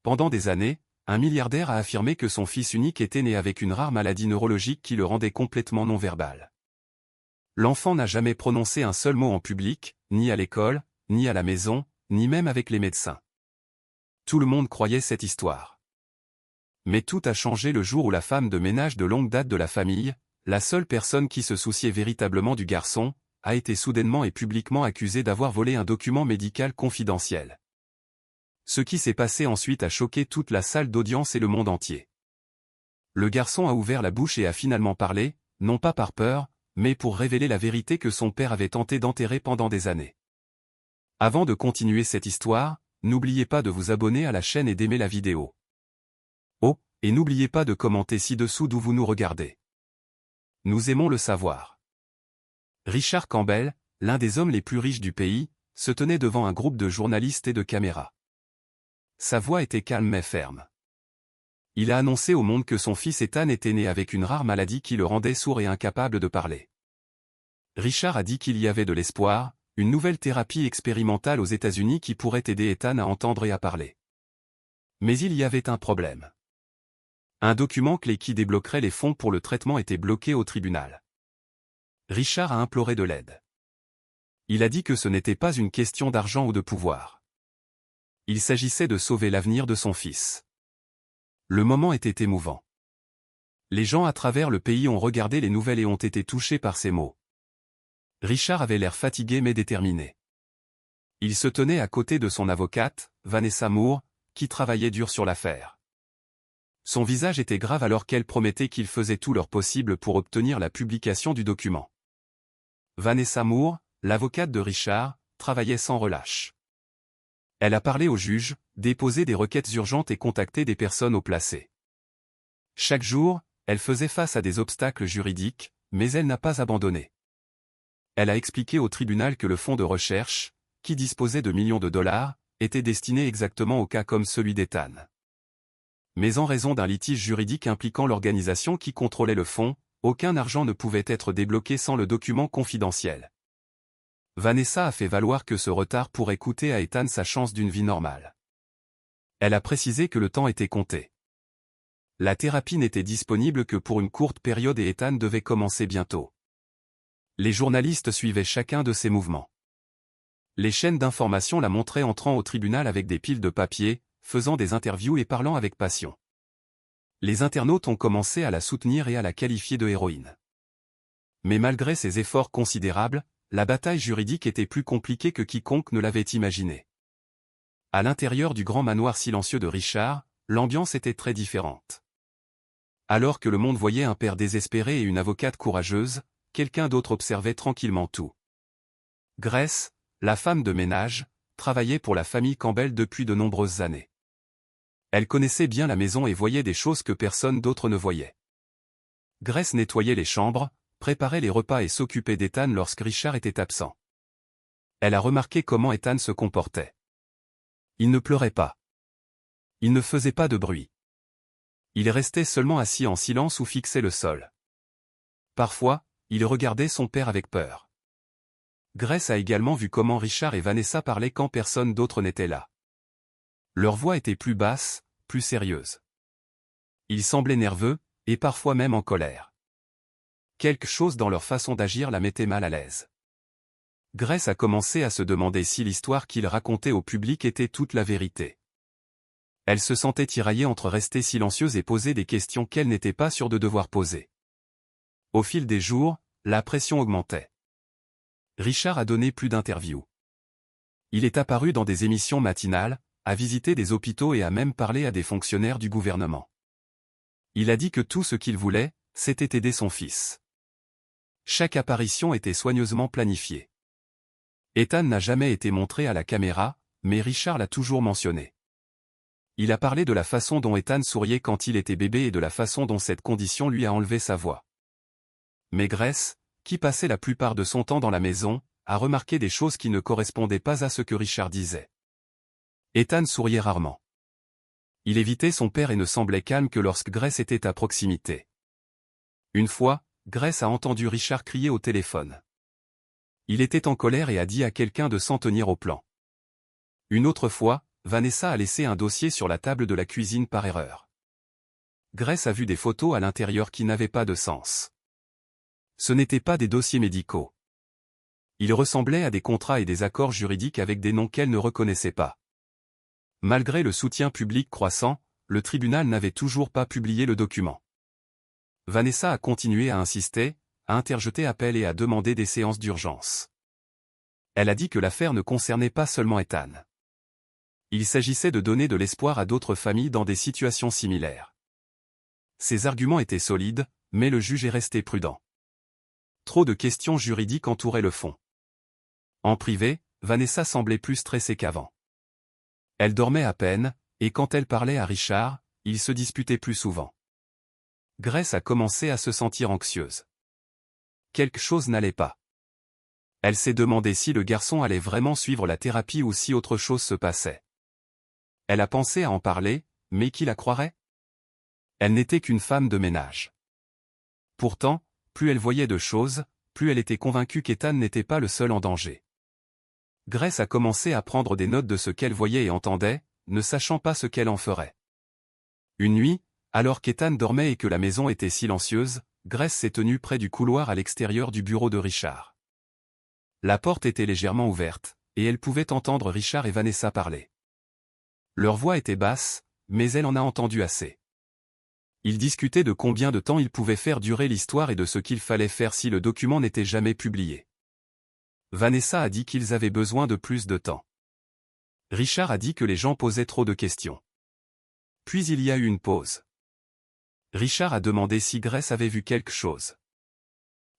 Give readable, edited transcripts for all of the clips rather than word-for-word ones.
Pendant des années, un milliardaire a affirmé que son fils unique était né avec une rare maladie neurologique qui le rendait complètement non-verbal. L'enfant n'a jamais prononcé un seul mot en public, ni à l'école, ni à la maison, ni même avec les médecins. Tout le monde croyait cette histoire. Mais tout a changé le jour où la femme de ménage de longue date de la famille, la seule personne qui se souciait véritablement du garçon, a été soudainement et publiquement accusée d'avoir volé un document médical confidentiel. Ce qui s'est passé ensuite a choqué toute la salle d'audience et le monde entier. Le garçon a ouvert la bouche et a finalement parlé, non pas par peur, mais pour révéler la vérité que son père avait tenté d'enterrer pendant des années. Avant de continuer cette histoire, n'oubliez pas de vous abonner à la chaîne et d'aimer la vidéo. Oh, et n'oubliez pas de commenter ci-dessous d'où vous nous regardez. Nous aimons le savoir. Richard Campbell, l'un des hommes les plus riches du pays, se tenait devant un groupe de journalistes et de caméras. Sa voix était calme mais ferme. Il a annoncé au monde que son fils Ethan était né avec une rare maladie qui le rendait sourd et incapable de parler. Richard a dit qu'il y avait de l'espoir, une nouvelle thérapie expérimentale aux États-Unis qui pourrait aider Ethan à entendre et à parler. Mais il y avait un problème. Un document clé qui débloquerait les fonds pour le traitement était bloqué au tribunal. Richard a imploré de l'aide. Il a dit que ce n'était pas une question d'argent ou de pouvoir. Il s'agissait de sauver l'avenir de son fils. Le moment était émouvant. Les gens à travers le pays ont regardé les nouvelles et ont été touchés par ces mots. Richard avait l'air fatigué mais déterminé. Il se tenait à côté de son avocate, Vanessa Moore, qui travaillait dur sur l'affaire. Son visage était grave alors qu'elle promettait qu'ils faisaient tout leur possible pour obtenir la publication du document. Vanessa Moore, l'avocate de Richard, travaillait sans relâche. Elle a parlé au juge, déposé des requêtes urgentes et contacté des personnes haut placées. Chaque jour, elle faisait face à des obstacles juridiques, mais elle n'a pas abandonné. Elle a expliqué au tribunal que le fonds de recherche, qui disposait de millions de dollars, était destiné exactement au cas comme celui d'Ethan. Mais en raison d'un litige juridique impliquant l'organisation qui contrôlait le fonds, aucun argent ne pouvait être débloqué sans le document confidentiel. Vanessa a fait valoir que ce retard pourrait coûter à Ethan sa chance d'une vie normale. Elle a précisé que le temps était compté. La thérapie n'était disponible que pour une courte période et Ethan devait commencer bientôt. Les journalistes suivaient chacun de ses mouvements. Les chaînes d'information la montraient entrant au tribunal avec des piles de papier, faisant des interviews et parlant avec passion. Les internautes ont commencé à la soutenir et à la qualifier de héroïne. Mais malgré ces efforts considérables, la bataille juridique était plus compliquée que quiconque ne l'avait imaginé. À l'intérieur du grand manoir silencieux de Richard, l'ambiance était très différente. Alors que le monde voyait un père désespéré et une avocate courageuse, quelqu'un d'autre observait tranquillement tout. Grace, la femme de ménage, travaillait pour la famille Campbell depuis de nombreuses années. Elle connaissait bien la maison et voyait des choses que personne d'autre ne voyait. Grace nettoyait les chambres, préparait les repas et s'occupait d'Ethan lorsque Richard était absent. Elle a remarqué comment Ethan se comportait. Il ne pleurait pas. Il ne faisait pas de bruit. Il restait seulement assis en silence ou fixait le sol. Parfois, il regardait son père avec peur. Grace a également vu comment Richard et Vanessa parlaient quand personne d'autre n'était là. Leur voix était plus basse, plus sérieuse. Ils semblaient nerveux, et parfois même en colère. Quelque chose dans leur façon d'agir la mettait mal à l'aise. Grace a commencé à se demander si l'histoire qu'ils racontaient au public était toute la vérité. Elle se sentait tiraillée entre rester silencieuse et poser des questions qu'elle n'était pas sûre de devoir poser. Au fil des jours, la pression augmentait. Richard a donné plus d'interviews. Il est apparu dans des émissions matinales, a visité des hôpitaux et a même parlé à des fonctionnaires du gouvernement. Il a dit que tout ce qu'il voulait, c'était aider son fils. Chaque apparition était soigneusement planifiée. Ethan n'a jamais été montré à la caméra, mais Richard l'a toujours mentionné. Il a parlé de la façon dont Ethan souriait quand il était bébé et de la façon dont cette condition lui a enlevé sa voix. Mais Grace, qui passait la plupart de son temps dans la maison, a remarqué des choses qui ne correspondaient pas à ce que Richard disait. Ethan souriait rarement. Il évitait son père et ne semblait calme que lorsque Grace était à proximité. Une fois, Grace a entendu Richard crier au téléphone. Il était en colère et a dit à quelqu'un de s'en tenir au plan. Une autre fois, Vanessa a laissé un dossier sur la table de la cuisine par erreur. Grace a vu des photos à l'intérieur qui n'avaient pas de sens. Ce n'étaient pas des dossiers médicaux. Ils ressemblaient à des contrats et des accords juridiques avec des noms qu'elle ne reconnaissait pas. Malgré le soutien public croissant, le tribunal n'avait toujours pas publié le document. Vanessa a continué à insister, à interjeter appel et à demander des séances d'urgence. Elle a dit que l'affaire ne concernait pas seulement Ethan. Il s'agissait de donner de l'espoir à d'autres familles dans des situations similaires. Ses arguments étaient solides, mais le juge est resté prudent. Trop de questions juridiques entouraient le fond. En privé, Vanessa semblait plus stressée qu'avant. Elle dormait à peine, et quand elle parlait à Richard, ils se disputaient plus souvent. Grace a commencé à se sentir anxieuse. Quelque chose n'allait pas. Elle s'est demandé si le garçon allait vraiment suivre la thérapie ou si autre chose se passait. Elle a pensé à en parler, mais qui la croirait? Elle n'était qu'une femme de ménage. Pourtant, plus elle voyait de choses, plus elle était convaincue qu'Ethan n'était pas le seul en danger. Grace a commencé à prendre des notes de ce qu'elle voyait et entendait, ne sachant pas ce qu'elle en ferait. Une nuit, alors qu'Ethan dormait et que la maison était silencieuse, Grace s'est tenue près du couloir à l'extérieur du bureau de Richard. La porte était légèrement ouverte, et elle pouvait entendre Richard et Vanessa parler. Leur voix était basse, mais elle en a entendu assez. Ils discutaient de combien de temps ils pouvaient faire durer l'histoire et de ce qu'il fallait faire si le document n'était jamais publié. Vanessa a dit qu'ils avaient besoin de plus de temps. Richard a dit que les gens posaient trop de questions. Puis il y a eu une pause. Richard a demandé si Grace avait vu quelque chose.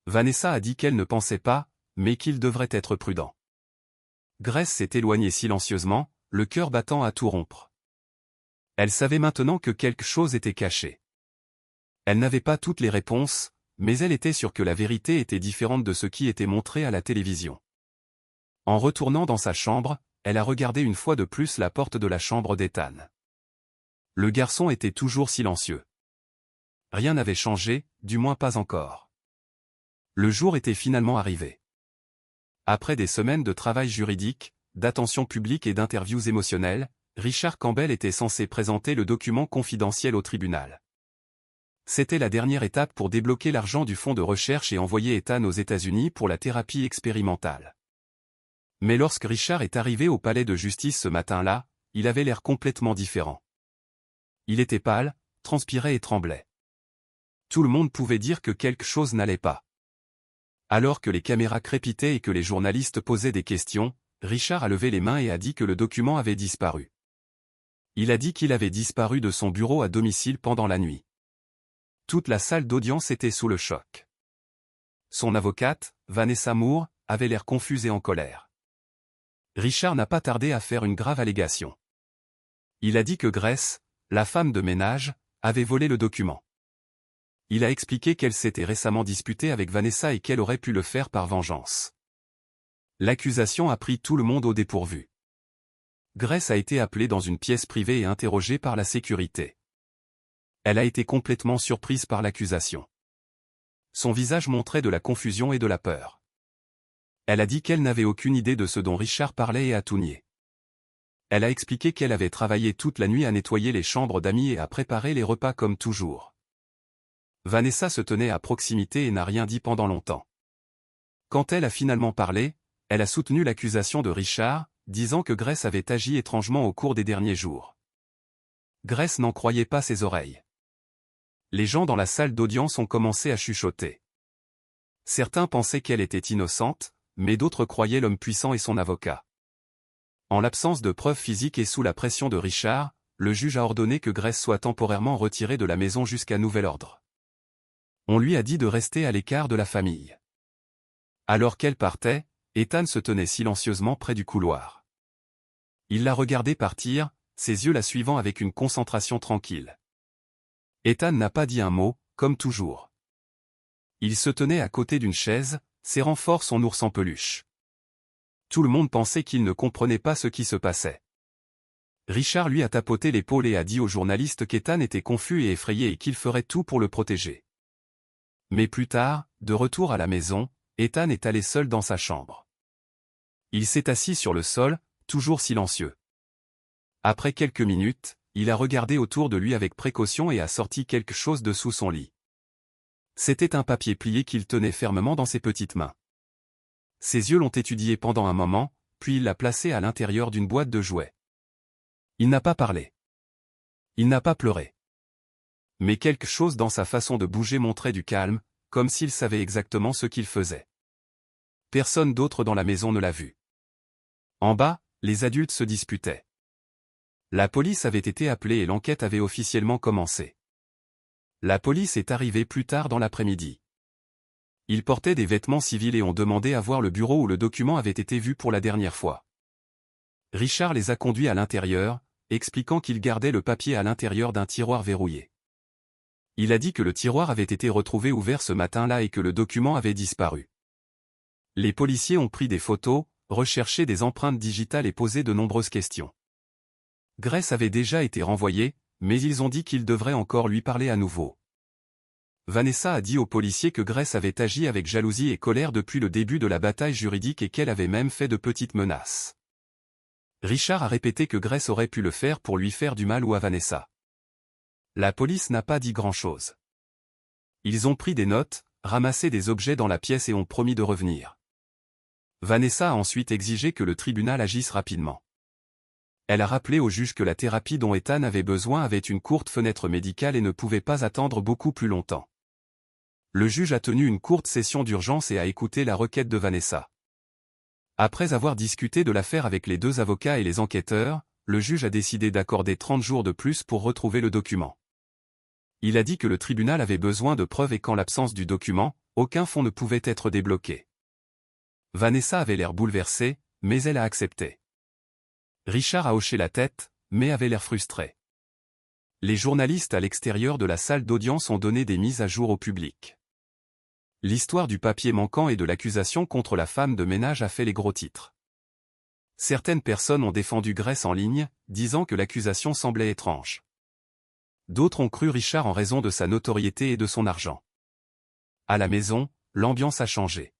Vanessa a dit qu'elle ne pensait pas, mais qu'il devrait être prudent. Grace s'est éloignée silencieusement, le cœur battant à tout rompre. Elle savait maintenant que quelque chose était caché. Elle n'avait pas toutes les réponses, mais elle était sûre que la vérité était différente de ce qui était montré à la télévision. En retournant dans sa chambre, elle a regardé une fois de plus la porte de la chambre d'Ethan. Le garçon était toujours silencieux. Rien n'avait changé, du moins pas encore. Le jour était finalement arrivé. Après des semaines de travail juridique, d'attention publique et d'interviews émotionnelles, Richard Campbell était censé présenter le document confidentiel au tribunal. C'était la dernière étape pour débloquer l'argent du fonds de recherche et envoyer Ethan aux États-Unis pour la thérapie expérimentale. Mais lorsque Richard est arrivé au palais de justice ce matin-là, il avait l'air complètement différent. Il était pâle, transpirait et tremblait. Tout le monde pouvait dire que quelque chose n'allait pas. Alors que les caméras crépitaient et que les journalistes posaient des questions, Richard a levé les mains et a dit que le document avait disparu. Il a dit qu'il avait disparu de son bureau à domicile pendant la nuit. Toute la salle d'audience était sous le choc. Son avocate, Vanessa Moore, avait l'air confuse et en colère. Richard n'a pas tardé à faire une grave allégation. Il a dit que Grace, la femme de ménage, avait volé le document. Il a expliqué qu'elle s'était récemment disputée avec Vanessa et qu'elle aurait pu le faire par vengeance. L'accusation a pris tout le monde au dépourvu. Grace a été appelée dans une pièce privée et interrogée par la sécurité. Elle a été complètement surprise par l'accusation. Son visage montrait de la confusion et de la peur. Elle a dit qu'elle n'avait aucune idée de ce dont Richard parlait et a tout nié. Elle a expliqué qu'elle avait travaillé toute la nuit à nettoyer les chambres d'amis et à préparer les repas comme toujours. Vanessa se tenait à proximité et n'a rien dit pendant longtemps. Quand elle a finalement parlé, elle a soutenu l'accusation de Richard, disant que Grace avait agi étrangement au cours des derniers jours. Grace n'en croyait pas ses oreilles. Les gens dans la salle d'audience ont commencé à chuchoter. Certains pensaient qu'elle était innocente, mais d'autres croyaient l'homme puissant et son avocat. En l'absence de preuves physiques et sous la pression de Richard, le juge a ordonné que Grace soit temporairement retirée de la maison jusqu'à nouvel ordre. On lui a dit de rester à l'écart de la famille. Alors qu'elle partait, Ethan se tenait silencieusement près du couloir. Il l'a regardée partir, ses yeux la suivant avec une concentration tranquille. Ethan n'a pas dit un mot, comme toujours. Il se tenait à côté d'une chaise, serrant fort son ours en peluche. Tout le monde pensait qu'il ne comprenait pas ce qui se passait. Richard lui a tapoté l'épaule et a dit aux journalistes qu'Ethan était confus et effrayé et qu'il ferait tout pour le protéger. Mais plus tard, de retour à la maison, Ethan est allé seul dans sa chambre. Il s'est assis sur le sol, toujours silencieux. Après quelques minutes, il a regardé autour de lui avec précaution et a sorti quelque chose de sous son lit. C'était un papier plié qu'il tenait fermement dans ses petites mains. Ses yeux l'ont étudié pendant un moment, puis il l'a placé à l'intérieur d'une boîte de jouets. Il n'a pas parlé. Il n'a pas pleuré. Mais quelque chose dans sa façon de bouger montrait du calme, comme s'il savait exactement ce qu'il faisait. Personne d'autre dans la maison ne l'a vu. En bas, les adultes se disputaient. La police avait été appelée et l'enquête avait officiellement commencé. La police est arrivée plus tard dans l'après-midi. Ils portaient des vêtements civils et ont demandé à voir le bureau où le document avait été vu pour la dernière fois. Richard les a conduits à l'intérieur, expliquant qu'il gardait le papier à l'intérieur d'un tiroir verrouillé. Il a dit que le tiroir avait été retrouvé ouvert ce matin-là et que le document avait disparu. Les policiers ont pris des photos, recherché des empreintes digitales et posé de nombreuses questions. Grace avait déjà été renvoyé, mais ils ont dit qu'ils devraient encore lui parler à nouveau. Vanessa a dit aux policiers que Grace avait agi avec jalousie et colère depuis le début de la bataille juridique et qu'elle avait même fait de petites menaces. Richard a répété que Grace aurait pu le faire pour lui faire du mal ou à Vanessa. La police n'a pas dit grand-chose. Ils ont pris des notes, ramassé des objets dans la pièce et ont promis de revenir. Vanessa a ensuite exigé que le tribunal agisse rapidement. Elle a rappelé au juge que la thérapie dont Ethan avait besoin avait une courte fenêtre médicale et ne pouvait pas attendre beaucoup plus longtemps. Le juge a tenu une courte session d'urgence et a écouté la requête de Vanessa. Après avoir discuté de l'affaire avec les deux avocats et les enquêteurs, le juge a décidé d'accorder 30 jours de plus pour retrouver le document. Il a dit que le tribunal avait besoin de preuves et qu'en l'absence du document, aucun fonds ne pouvait être débloqué. Vanessa avait l'air bouleversée, mais elle a accepté. Richard a hoché la tête, mais avait l'air frustré. Les journalistes à l'extérieur de la salle d'audience ont donné des mises à jour au public. L'histoire du papier manquant et de l'accusation contre la femme de ménage a fait les gros titres. Certaines personnes ont défendu Grace en ligne, disant que l'accusation semblait étrange. D'autres ont cru Richard en raison de sa notoriété et de son argent. À la maison, l'ambiance a changé.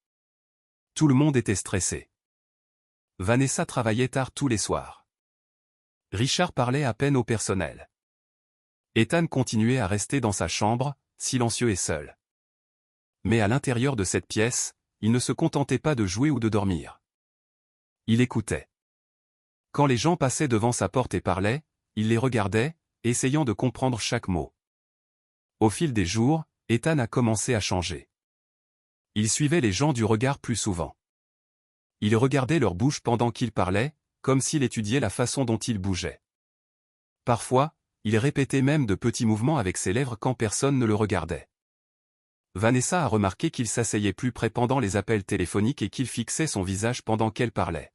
Tout le monde était stressé. Vanessa travaillait tard tous les soirs. Richard parlait à peine au personnel. Ethan continuait à rester dans sa chambre, silencieux et seul. Mais à l'intérieur de cette pièce, il ne se contentait pas de jouer ou de dormir. Il écoutait. Quand les gens passaient devant sa porte et parlaient, il les regardait, essayant de comprendre chaque mot. Au fil des jours, Ethan a commencé à changer. Il suivait les gens du regard plus souvent. Il regardait leur bouche pendant qu'ils parlaient, comme s'il étudiait la façon dont ils bougeaient. Parfois, il répétait même de petits mouvements avec ses lèvres quand personne ne le regardait. Vanessa a remarqué qu'il s'asseyait plus près pendant les appels téléphoniques et qu'il fixait son visage pendant qu'elle parlait.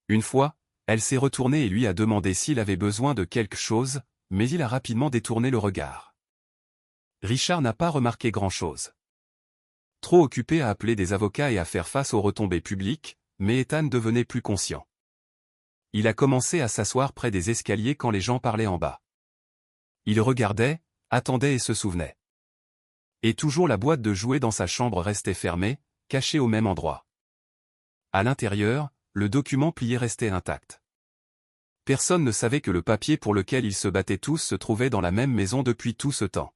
Une fois, elle s'est retournée et lui a demandé s'il avait besoin de quelque chose, mais il a rapidement détourné le regard. Richard n'a pas remarqué grand-chose. Trop occupé à appeler des avocats et à faire face aux retombées publiques, mais Ethan devenait plus conscient. Il a commencé à s'asseoir près des escaliers quand les gens parlaient en bas. Il regardait, attendait et se souvenait. Et toujours la boîte de jouets dans sa chambre restait fermée, cachée au même endroit. À l'intérieur, le document plié restait intact. Personne ne savait que le papier pour lequel ils se battaient tous se trouvait dans la même maison depuis tout ce temps.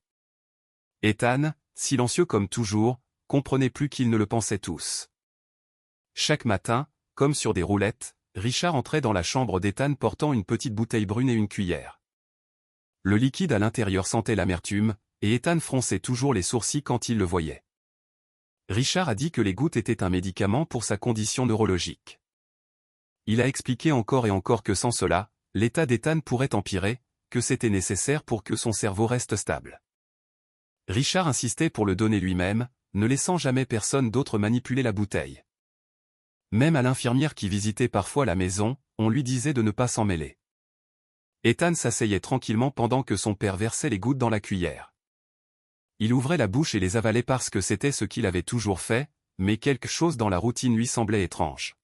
Ethan, silencieux comme toujours, comprenait plus qu'ils ne le pensaient tous. Chaque matin, comme sur des roulettes, Richard entrait dans la chambre d'Ethan portant une petite bouteille brune et une cuillère. Le liquide à l'intérieur sentait l'amertume, et Ethan fronçait toujours les sourcils quand il le voyait. Richard a dit que les gouttes étaient un médicament pour sa condition neurologique. Il a expliqué encore et encore que sans cela, l'état d'Ethan pourrait empirer, que c'était nécessaire pour que son cerveau reste stable. Richard insistait pour le donner lui-même, ne laissant jamais personne d'autre manipuler la bouteille. Même à l'infirmière qui visitait parfois la maison, on lui disait de ne pas s'en mêler. Ethan s'asseyait tranquillement pendant que son père versait les gouttes dans la cuillère. Il ouvrait la bouche et les avalait parce que c'était ce qu'il avait toujours fait, mais quelque chose dans la routine lui semblait étrange.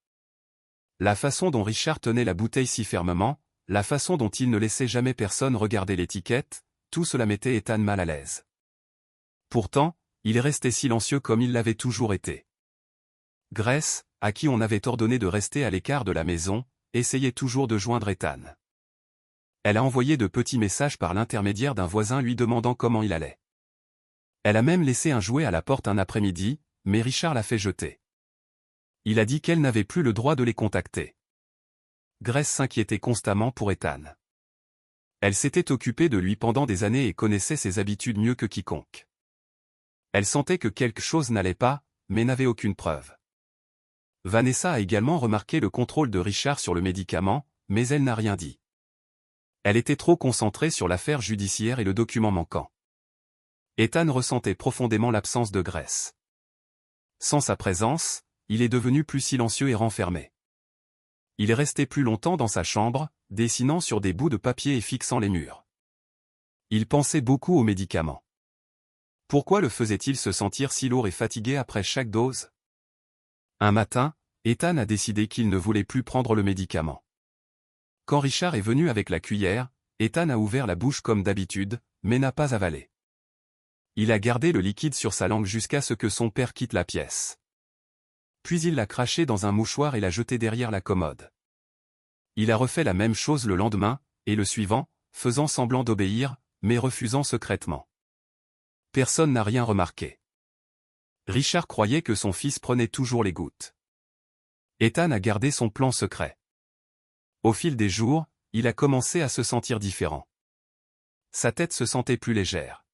La façon dont Richard tenait la bouteille si fermement, la façon dont il ne laissait jamais personne regarder l'étiquette, tout cela mettait Ethan mal à l'aise. Pourtant, il restait silencieux comme il l'avait toujours été. Grace, à qui on avait ordonné de rester à l'écart de la maison, essayait toujours de joindre Ethan. Elle a envoyé de petits messages par l'intermédiaire d'un voisin lui demandant comment il allait. Elle a même laissé un jouet à la porte un après-midi, mais Richard l'a fait jeter. Il a dit qu'elle n'avait plus le droit de les contacter. Grace s'inquiétait constamment pour Ethan. Elle s'était occupée de lui pendant des années et connaissait ses habitudes mieux que quiconque. Elle sentait que quelque chose n'allait pas, mais n'avait aucune preuve. Vanessa a également remarqué le contrôle de Richard sur le médicament, mais elle n'a rien dit. Elle était trop concentrée sur l'affaire judiciaire et le document manquant. Ethan ressentait profondément l'absence de Grace. Sans sa présence, il est devenu plus silencieux et renfermé. Il est resté plus longtemps dans sa chambre, dessinant sur des bouts de papier et fixant les murs. Il pensait beaucoup aux médicaments. Pourquoi le faisait-il se sentir si lourd et fatigué après chaque dose? Un matin, Ethan a décidé qu'il ne voulait plus prendre le médicament. Quand Richard est venu avec la cuillère, Ethan a ouvert la bouche comme d'habitude, mais n'a pas avalé. Il a gardé le liquide sur sa langue jusqu'à ce que son père quitte la pièce. Puis il l'a craché dans un mouchoir et l'a jeté derrière la commode. Il a refait la même chose le lendemain, et le suivant, faisant semblant d'obéir, mais refusant secrètement. Personne n'a rien remarqué. Richard croyait que son fils prenait toujours les gouttes. Ethan a gardé son plan secret. Au fil des jours, il a commencé à se sentir différent. Sa tête se sentait plus légère.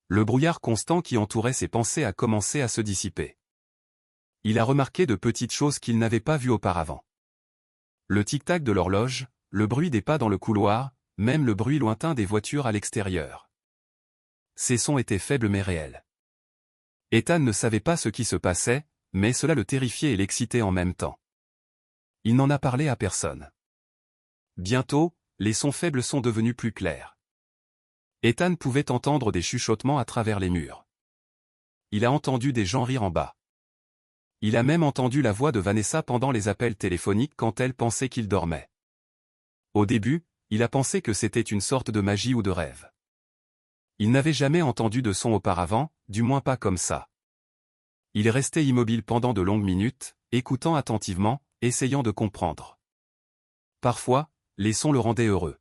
Le brouillard constant qui entourait ses pensées a commencé à se dissiper. Il a remarqué de petites choses qu'il n'avait pas vues auparavant. Le tic-tac de l'horloge, le bruit des pas dans le couloir, même le bruit lointain des voitures à l'extérieur. Ces sons étaient faibles mais réels. Ethan ne savait pas ce qui se passait, mais cela le terrifiait et l'excitait en même temps. Il n'en a parlé à personne. Bientôt, les sons faibles sont devenus plus clairs. Ethan pouvait entendre des chuchotements à travers les murs. Il a entendu des gens rire en bas. Il a même entendu la voix de Vanessa pendant les appels téléphoniques quand elle pensait qu'il dormait. Au début, il a pensé que c'était une sorte de magie ou de rêve. Il n'avait jamais entendu de son auparavant, du moins pas comme ça. Il est resté immobile pendant de longues minutes, écoutant attentivement, essayant de comprendre. Parfois, les sons le rendaient heureux.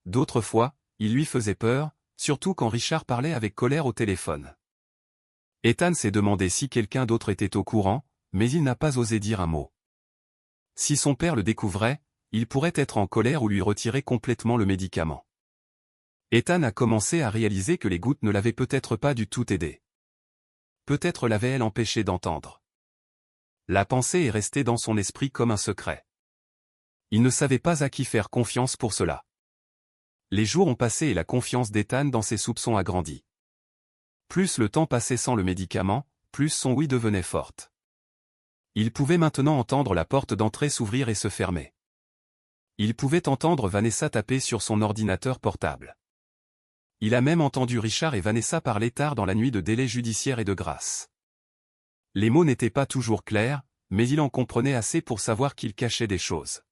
D'autres fois, ils lui faisaient peur, surtout quand Richard parlait avec colère au téléphone. Ethan s'est demandé si quelqu'un d'autre était au courant, mais il n'a pas osé dire un mot. Si son père le découvrait, il pourrait être en colère ou lui retirer complètement le médicament. Ethan a commencé à réaliser que les gouttes ne l'avaient peut-être pas du tout aidé. Peut-être l'avait-elle empêché d'entendre. La pensée est restée dans son esprit comme un secret. Il ne savait pas à qui faire confiance pour cela. Les jours ont passé et la confiance d'Ethan dans ses soupçons a grandi. Plus le temps passait sans le médicament, plus son oui devenait forte. Il pouvait maintenant entendre la porte d'entrée s'ouvrir et se fermer. Il pouvait entendre Vanessa taper sur son ordinateur portable. Il a même entendu Richard et Vanessa parler tard dans la nuit de délai judiciaire et de grâce. Les mots n'étaient pas toujours clairs, mais il en comprenait assez pour savoir qu'ils cachaient des choses.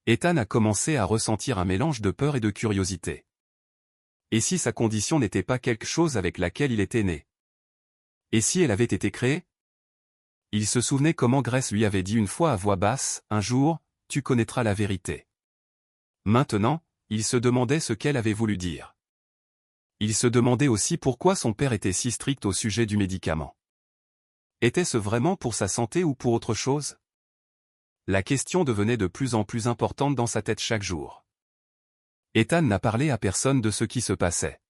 Ethan a commencé à ressentir un mélange de peur et de curiosité. Et si sa condition n'était pas quelque chose avec laquelle il était né? Et si elle avait été créée? Il se souvenait comment Grace lui avait dit une fois à voix basse, un jour, tu connaîtras la vérité. Maintenant, il se demandait ce qu'elle avait voulu dire. Il se demandait aussi pourquoi son père était si strict au sujet du médicament. Était-ce vraiment pour sa santé ou pour autre chose? La question devenait de plus en plus importante dans sa tête chaque jour. Ethan n'a parlé à personne de ce qui se passait.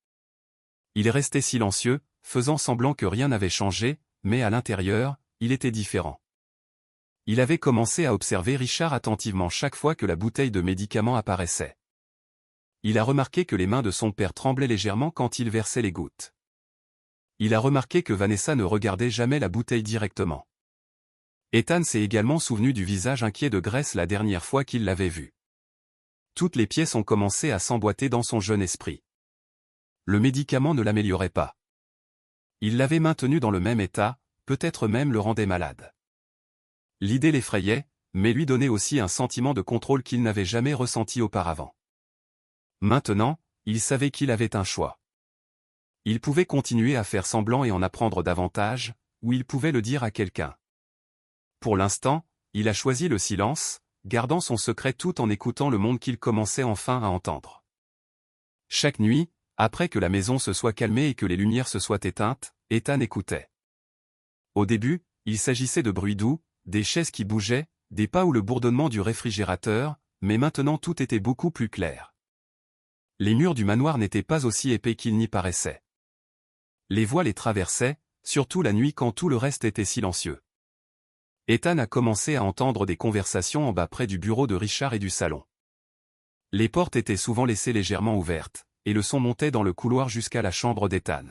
Il restait silencieux, faisant semblant que rien n'avait changé, mais à l'intérieur, il était différent. Il avait commencé à observer Richard attentivement chaque fois que la bouteille de médicament apparaissait. Il a remarqué que les mains de son père tremblaient légèrement quand il versait les gouttes. Il a remarqué que Vanessa ne regardait jamais la bouteille directement. Ethan s'est également souvenu du visage inquiet de Grace la dernière fois qu'il l'avait vue. Toutes les pièces ont commencé à s'emboîter dans son jeune esprit. Le médicament ne l'améliorait pas. Il l'avait maintenu dans le même état, peut-être même le rendait malade. L'idée l'effrayait, mais lui donnait aussi un sentiment de contrôle qu'il n'avait jamais ressenti auparavant. Maintenant, il savait qu'il avait un choix. Il pouvait continuer à faire semblant et en apprendre davantage, ou il pouvait le dire à quelqu'un. Pour l'instant, il a choisi le silence, gardant son secret tout en écoutant le monde qu'il commençait enfin à entendre. Chaque nuit, après que la maison se soit calmée et que les lumières se soient éteintes, Ethan écoutait. Au début, il s'agissait de bruits doux, des chaises qui bougeaient, des pas ou le bourdonnement du réfrigérateur, mais maintenant tout était beaucoup plus clair. Les murs du manoir n'étaient pas aussi épais qu'ils n'y paraissaient. Les voix les traversaient, surtout la nuit quand tout le reste était silencieux. Ethan a commencé à entendre des conversations en bas près du bureau de Richard et du salon. Les portes étaient souvent laissées légèrement ouvertes, et le son montait dans le couloir jusqu'à la chambre d'Ethan.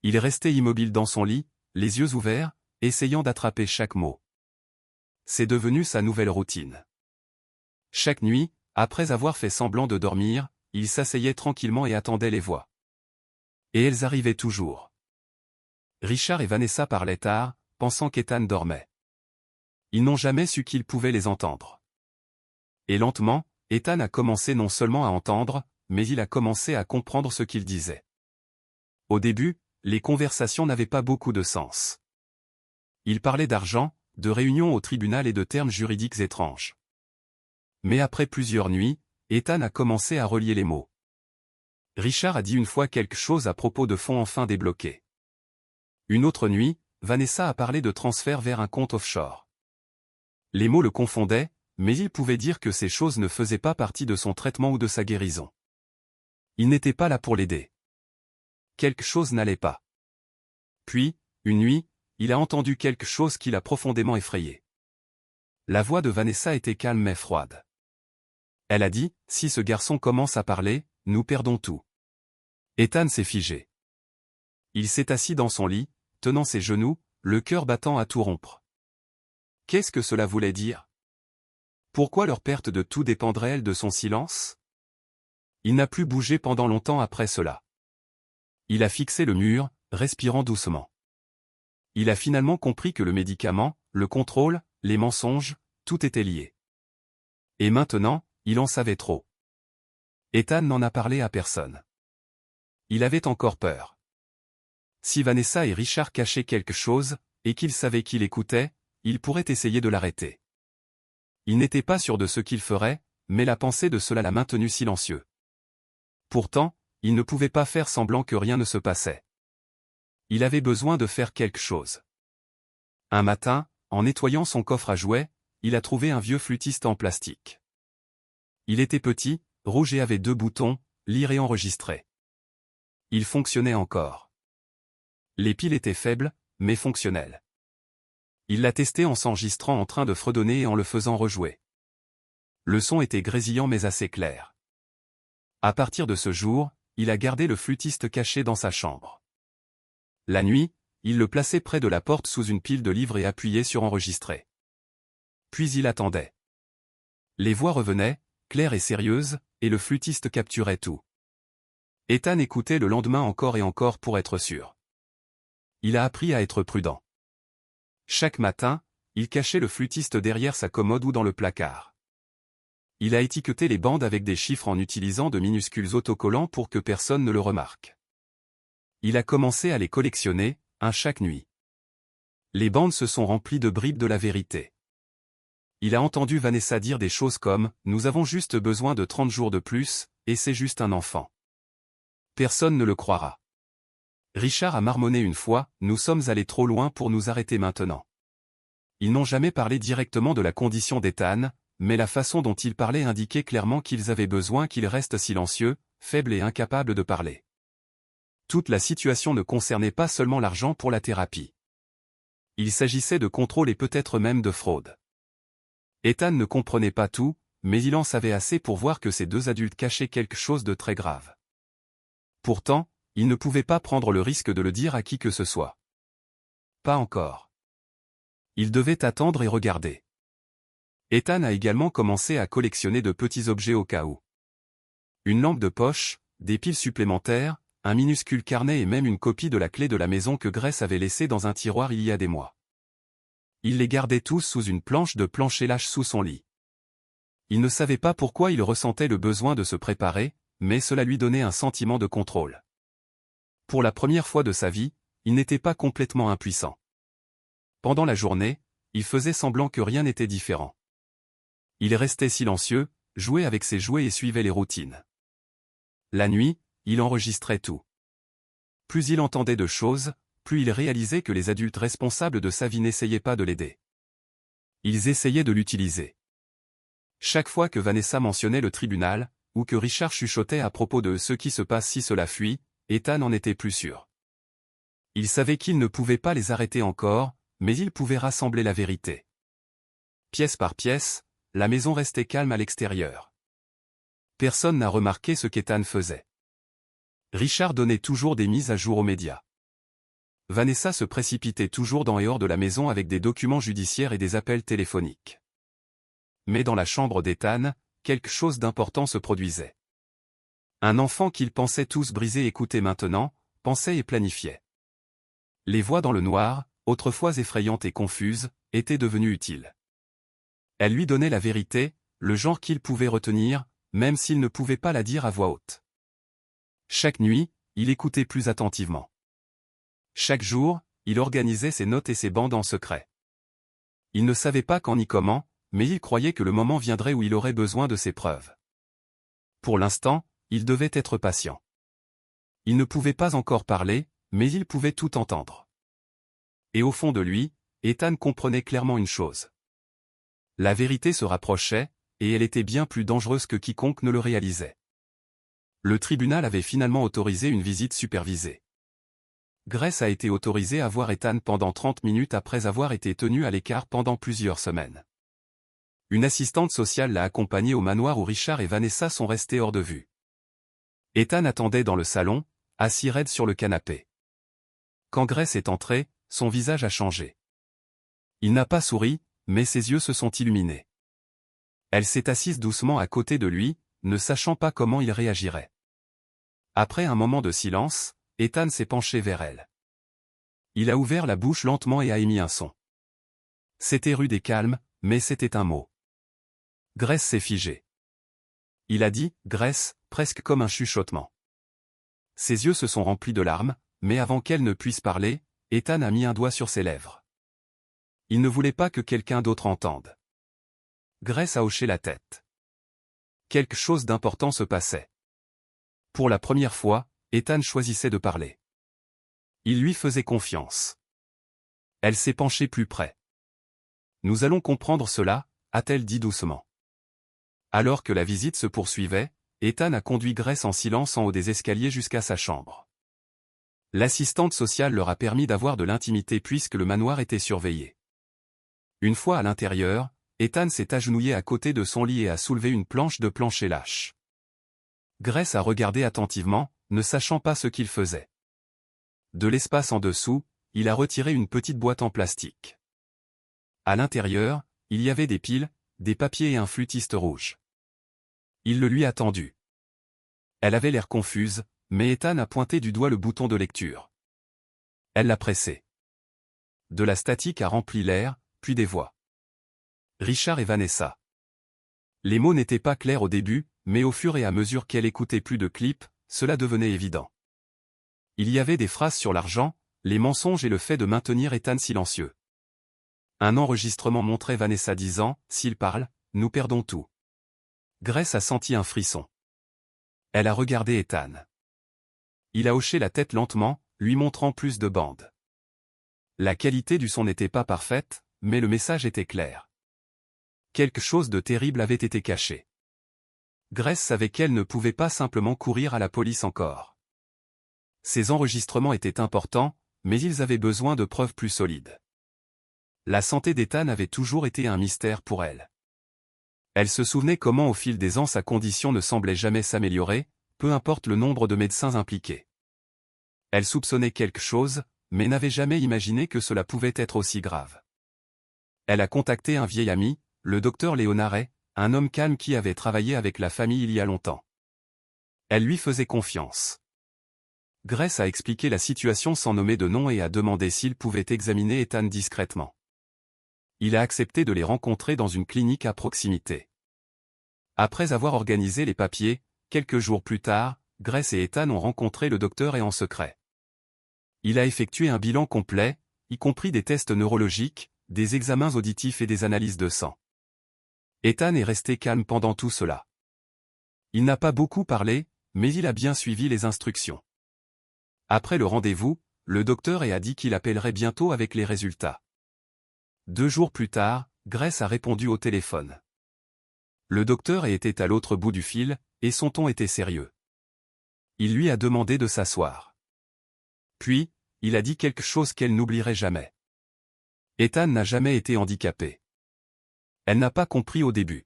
Il restait immobile dans son lit, les yeux ouverts, essayant d'attraper chaque mot. C'est devenu sa nouvelle routine. Chaque nuit, après avoir fait semblant de dormir, il s'asseyait tranquillement et attendait les voix. Et elles arrivaient toujours. Richard et Vanessa parlaient tard, pensant qu'Ethan dormait. Ils n'ont jamais su qu'ils pouvaient les entendre. Et lentement, Ethan a commencé non seulement à entendre, mais il a commencé à comprendre ce qu'ils disaient. Au début, les conversations n'avaient pas beaucoup de sens. Ils parlaient d'argent, de réunions au tribunal et de termes juridiques étranges. Mais après plusieurs nuits, Ethan a commencé à relier les mots. Richard a dit une fois quelque chose à propos de fonds enfin débloqués. Une autre nuit, Vanessa a parlé de transfert vers un compte offshore. Les mots le confondaient, mais il pouvait dire que ces choses ne faisaient pas partie de son traitement ou de sa guérison. Il n'était pas là pour l'aider. Quelque chose n'allait pas. Puis, une nuit, il a entendu quelque chose qui l'a profondément effrayé. La voix de Vanessa était calme mais froide. Elle a dit, « Si ce garçon commence à parler, nous perdons tout. » Ethan s'est figé. Il s'est assis dans son lit, tenant ses genoux, le cœur battant à tout rompre. Qu'est-ce que cela voulait dire? Pourquoi leur perte de tout dépendrait-elle de son silence? Il n'a plus bougé pendant longtemps après cela. Il a fixé le mur, respirant doucement. Il a finalement compris que le médicament, le contrôle, les mensonges, tout était lié. Et maintenant, il en savait trop. Ethan n'en a parlé à personne. Il avait encore peur. Si Vanessa et Richard cachaient quelque chose, et qu'ils savaient qu'il écoutait, il pourrait essayer de l'arrêter. Il n'était pas sûr de ce qu'il ferait, mais la pensée de cela l'a maintenu silencieux. Pourtant, il ne pouvait pas faire semblant que rien ne se passait. Il avait besoin de faire quelque chose. Un matin, en nettoyant son coffre à jouets, il a trouvé un vieux flûtiste en plastique. Il était petit, rouge et avait 2 boutons, lire et enregistrer. Il fonctionnait encore. Les piles étaient faibles, mais fonctionnelles. Il l'a testé en s'enregistrant en train de fredonner et en le faisant rejouer. Le son était grésillant mais assez clair. À partir de ce jour, il a gardé le flûtiste caché dans sa chambre. La nuit, il le plaçait près de la porte sous une pile de livres et appuyait sur enregistrer. Puis il attendait. Les voix revenaient, claires et sérieuses, et le flûtiste capturait tout. Ethan écoutait le lendemain encore et encore pour être sûr. Il a appris à être prudent. Chaque matin, il cachait le flûtiste derrière sa commode ou dans le placard. Il a étiqueté les bandes avec des chiffres en utilisant de minuscules autocollants pour que personne ne le remarque. Il a commencé à les collectionner, un chaque nuit. Les bandes se sont remplies de bribes de la vérité. Il a entendu Vanessa dire des choses comme « Nous avons juste besoin de 30 jours de plus, et c'est juste un enfant. » Personne ne le croira. Richard a marmonné une fois « Nous sommes allés trop loin pour nous arrêter maintenant. » Ils n'ont jamais parlé directement de la condition d'Ethan, mais la façon dont ils parlaient indiquait clairement qu'ils avaient besoin qu'il reste silencieux, faible et incapable de parler. Toute la situation ne concernait pas seulement l'argent pour la thérapie. Il s'agissait de contrôle et peut-être même de fraude. Ethan ne comprenait pas tout, mais il en savait assez pour voir que ces 2 adultes cachaient quelque chose de très grave. Pourtant, il ne pouvait pas prendre le risque de le dire à qui que ce soit. Pas encore. Il devait attendre et regarder. Ethan a également commencé à collectionner de petits objets au cas où. Une lampe de poche, des piles supplémentaires, un minuscule carnet et même une copie de la clé de la maison que Grace avait laissée dans un tiroir il y a des mois. Il les gardait tous sous une planche de plancher lâche sous son lit. Il ne savait pas pourquoi il ressentait le besoin de se préparer, mais cela lui donnait un sentiment de contrôle. Pour la première fois de sa vie, il n'était pas complètement impuissant. Pendant la journée, il faisait semblant que rien n'était différent. Il restait silencieux, jouait avec ses jouets et suivait les routines. La nuit, il enregistrait tout. Plus il entendait de choses, plus il réalisait que les adultes responsables de sa vie n'essayaient pas de l'aider. Ils essayaient de l'utiliser. Chaque fois que Vanessa mentionnait le tribunal, ou que Richard chuchotait à propos de ce qui se passe si cela fuit, Ethan en était plus sûr. Il savait qu'il ne pouvait pas les arrêter encore, mais il pouvait rassembler la vérité. Pièce par pièce, la maison restait calme à l'extérieur. Personne n'a remarqué ce qu'Ethan faisait. Richard donnait toujours des mises à jour aux médias. Vanessa se précipitait toujours dans et hors de la maison avec des documents judiciaires et des appels téléphoniques. Mais dans la chambre d'Ethan, quelque chose d'important se produisait. Un enfant qu'ils pensaient tous briser écoutait maintenant, pensait et planifiait. Les voix dans le noir, autrefois effrayantes et confuses, étaient devenues utiles. Elles lui donnaient la vérité, le genre qu'il pouvait retenir, même s'il ne pouvait pas la dire à voix haute. Chaque nuit, il écoutait plus attentivement. Chaque jour, il organisait ses notes et ses bandes en secret. Il ne savait pas quand ni comment, mais il croyait que le moment viendrait où il aurait besoin de ses preuves. Pour l'instant, il devait être patient. Il ne pouvait pas encore parler, mais il pouvait tout entendre. Et au fond de lui, Ethan comprenait clairement une chose. La vérité se rapprochait, et elle était bien plus dangereuse que quiconque ne le réalisait. Le tribunal avait finalement autorisé une visite supervisée. Grace a été autorisée à voir Ethan pendant 30 minutes après avoir été tenue à l'écart pendant plusieurs semaines. Une assistante sociale l'a accompagnée au manoir où Richard et Vanessa sont restés hors de vue. Ethan attendait dans le salon, assis raide sur le canapé. Quand Grace est entrée, son visage a changé. Il n'a pas souri, mais ses yeux se sont illuminés. Elle s'est assise doucement à côté de lui, ne sachant pas comment il réagirait. Après un moment de silence, Ethan s'est penché vers elle. Il a ouvert la bouche lentement et a émis un son. C'était rude et calme, mais c'était un mot. Grace s'est figée. Il a dit « Grace », presque comme un chuchotement. Ses yeux se sont remplis de larmes, mais avant qu'elle ne puisse parler, Ethan a mis un doigt sur ses lèvres. Il ne voulait pas que quelqu'un d'autre entende. Grace a hoché la tête. Quelque chose d'important se passait. Pour la première fois, Ethan choisissait de parler. Il lui faisait confiance. Elle s'est penchée plus près. « Nous allons comprendre cela », a-t-elle dit doucement. Alors que la visite se poursuivait, Ethan a conduit Grace en silence en haut des escaliers jusqu'à sa chambre. L'assistante sociale leur a permis d'avoir de l'intimité puisque le manoir était surveillé. Une fois à l'intérieur, Ethan s'est agenouillé à côté de son lit et a soulevé une planche de plancher lâche. Grace a regardé attentivement, ne sachant pas ce qu'il faisait. De l'espace en dessous, il a retiré une petite boîte en plastique. À l'intérieur, il y avait des piles, des papiers et un flûtiste rouge. Il le lui a tendu. Elle avait l'air confuse, mais Ethan a pointé du doigt le bouton de lecture. Elle l'a pressé. De la statique a rempli l'air, puis des voix. Richard et Vanessa. Les mots n'étaient pas clairs au début, mais au fur et à mesure qu'elle écoutait plus de clips, cela devenait évident. Il y avait des phrases sur l'argent, les mensonges et le fait de maintenir Ethan silencieux. Un enregistrement montrait Vanessa disant « S'il parle, nous perdons tout ». Grace a senti un frisson. Elle a regardé Ethan. Il a hoché la tête lentement, lui montrant plus de bandes. La qualité du son n'était pas parfaite, mais le message était clair. Quelque chose de terrible avait été caché. Grace savait qu'elle ne pouvait pas simplement courir à la police encore. Ces enregistrements étaient importants, mais ils avaient besoin de preuves plus solides. La santé d'Ethan avait toujours été un mystère pour elle. Elle se souvenait comment au fil des ans sa condition ne semblait jamais s'améliorer, peu importe le nombre de médecins impliqués. Elle soupçonnait quelque chose, mais n'avait jamais imaginé que cela pouvait être aussi grave. Elle a contacté un vieil ami, le docteur Léonaret, un homme calme qui avait travaillé avec la famille il y a longtemps. Elle lui faisait confiance. Grace a expliqué la situation sans nommer de nom et a demandé s'il pouvait examiner Ethan discrètement. Il a accepté de les rencontrer dans une clinique à proximité. Après avoir organisé les papiers, quelques jours plus tard, Grace et Ethan ont rencontré le docteur et en secret. Il a effectué un bilan complet, y compris des tests neurologiques, des examens auditifs et des analyses de sang. Ethan est resté calme pendant tout cela. Il n'a pas beaucoup parlé, mais il a bien suivi les instructions. Après le rendez-vous, le docteur a dit qu'il appellerait bientôt avec les résultats. 2 jours plus tard, Grace a répondu au téléphone. Le docteur était à l'autre bout du fil, et son ton était sérieux. Il lui a demandé de s'asseoir. Puis, il a dit quelque chose qu'elle n'oublierait jamais. Ethan n'a jamais été handicapé. Elle n'a pas compris au début.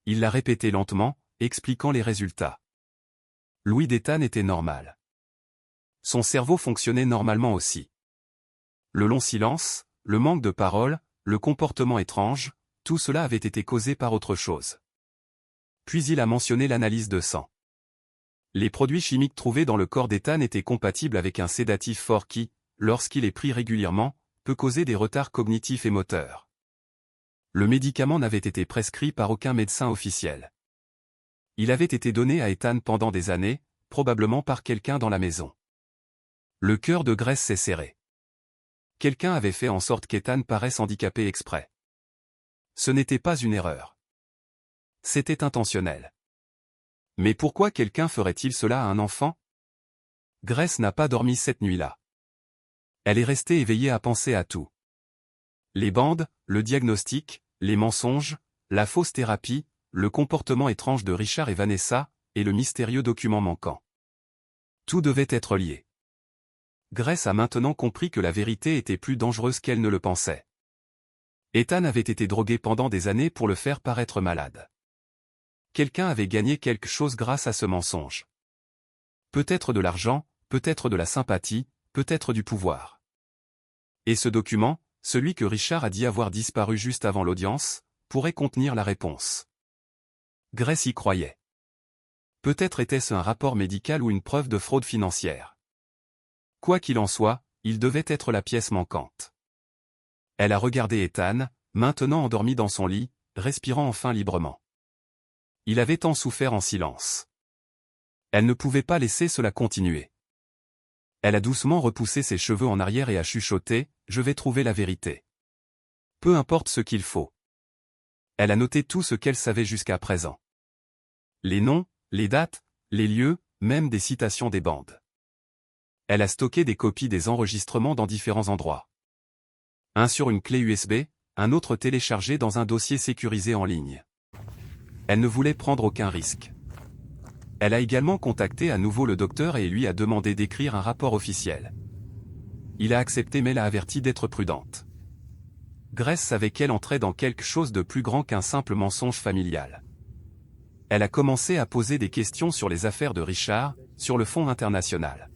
Il l'a répété lentement, expliquant les résultats. L'ouïe d'Ethan était normale. Son cerveau fonctionnait normalement aussi. Le long silence, le manque de parole, le comportement étrange, tout cela avait été causé par autre chose. Puis il a mentionné l'analyse de sang. Les produits chimiques trouvés dans le corps d'Ethan étaient compatibles avec un sédatif fort qui, lorsqu'il est pris régulièrement, peut causer des retards cognitifs et moteurs. Le médicament n'avait été prescrit par aucun médecin officiel. Il avait été donné à Ethan pendant des années, probablement par quelqu'un dans la maison. Le cœur de Grace s'est serré. Quelqu'un avait fait en sorte qu'Ethan paraisse handicapé exprès. Ce n'était pas une erreur. C'était intentionnel. Mais pourquoi quelqu'un ferait-il cela à un enfant? Grace n'a pas dormi cette nuit-là. Elle est restée éveillée à penser à tout. Les bandes, le diagnostic, les mensonges, la fausse thérapie, le comportement étrange de Richard et Vanessa, et le mystérieux document manquant. Tout devait être lié. Grace a maintenant compris que la vérité était plus dangereuse qu'elle ne le pensait. Ethan avait été drogué pendant des années pour le faire paraître malade. Quelqu'un avait gagné quelque chose grâce à ce mensonge. Peut-être de l'argent, peut-être de la sympathie, peut-être du pouvoir. Et ce document, celui que Richard a dit avoir disparu juste avant l'audience, pourrait contenir la réponse. Grace y croyait. Peut-être était-ce un rapport médical ou une preuve de fraude financière. Quoi qu'il en soit, il devait être la pièce manquante. Elle a regardé Ethan, maintenant endormi dans son lit, respirant enfin librement. Il avait tant souffert en silence. Elle ne pouvait pas laisser cela continuer. Elle a doucement repoussé ses cheveux en arrière et a chuchoté, « Je vais trouver la vérité. Peu importe ce qu'il faut. » Elle a noté tout ce qu'elle savait jusqu'à présent. Les noms, les dates, les lieux, même des citations des bandes. Elle a stocké des copies des enregistrements dans différents endroits. Un sur une clé USB, un autre téléchargé dans un dossier sécurisé en ligne. Elle ne voulait prendre aucun risque. Elle a également contacté à nouveau le docteur et lui a demandé d'écrire un rapport officiel. Il a accepté mais l'a averti d'être prudente. Grace savait qu'elle entrait dans quelque chose de plus grand qu'un simple mensonge familial. Elle a commencé à poser des questions sur les affaires de Richard, sur le fonds international.